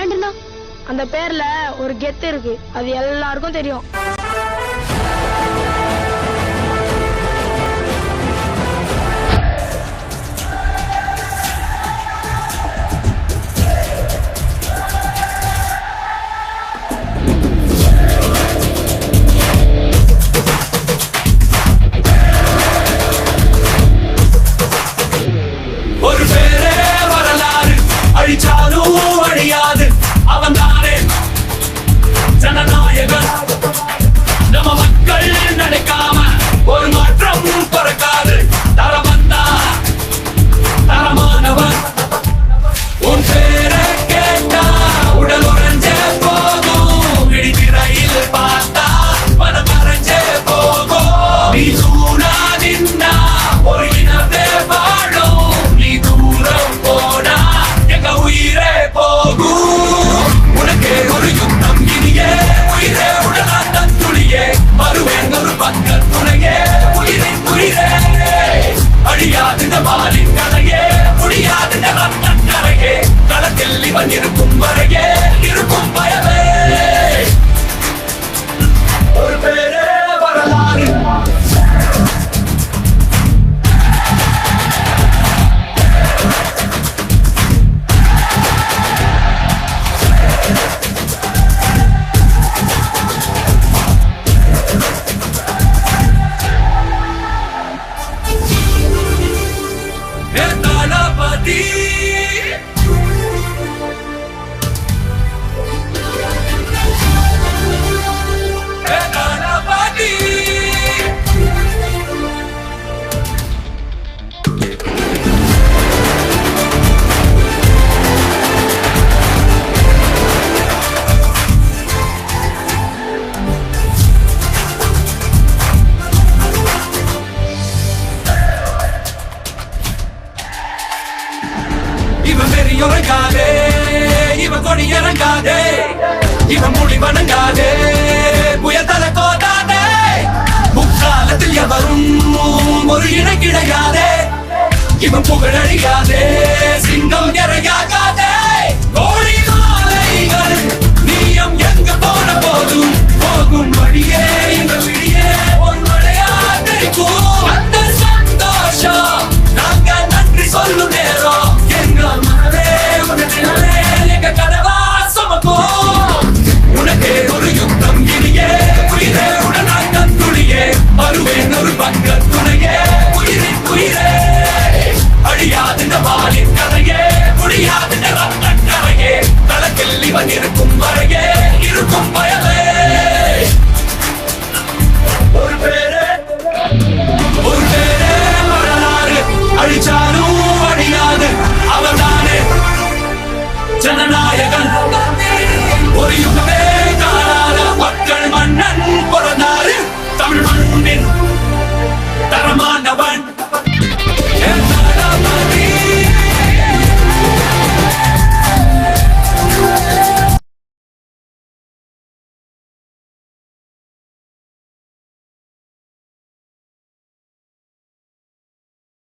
பாண்டுனா? அந்த பேர்ல ஒரு கெத்து இருக்கு, அது எல்லாருக்கும் தெரியும். ஒரு பேரே வரலாறு, அழிச்சாலும் அழியாது, அவன் தானே ஜனநாயகன். நம்ம மக்கள் நினைக்காம ஒரு மாற்றம் பிறக்காது. தரவந்தா தரமானவன். உன் பேரை கேட்டா உடல் உறைஞ்சே போகும், விழித்திரையில் பார்த்தா மனம் மறைஞ்சே போகும். நீ தூணா நின்னா ஒரு இனத்தே வாழும், நீ தூரம் போனா எங்க உயிரே போகும். உனக்கே ஒரு யுத்தம் இனியே, உயிரே உடலா தத்துளியே, வருவேன் ஒரு பக்க துணையே, உயிரின் உயிரே. அழியாது இந்த வாலின் கதையே, முடியாது இந்த ரத்தம் கரையே, களத்தில் இவன் இருக்கும் வரையே இருக்கும் பயமே. ஒரு பேரே வரலாறு. தளபதி தளபதி. இவன் பெரியோரங்காதே, இவன் கொடி இறங்காதே, இவன் முடி வணங்காதே, புயத்தல கோதாதே. முக்காலத்தில் எவரும் ஒரு இணை கிடையாதே, இவன் புகழழியாதே, சிங்கம் இறையாகாதே. கோழி மாலைகள் நீயம் எங்க போன போதும் போகும் வழியே இந்த விழியே ஒரு மழையா தெரிக்கும். அந்த சந்தோஷம் நாங்க நன்றி சொல்லும் நேரம், எங்க மனவே உனதிலே எங்க கனவா சுமக்கும். உனக்கே ஒரு யுத்தம் இனியே, உயிரே உடனாய் தத்துளியே, வருவேன் ஒரு பக்க துணையே, உயிரின் உயிரே. அழியாது இந்த வாலின் கதையே, முடியாது இந்த ரத்தம் கரையே, களத்தில் இவன் இருக்கும்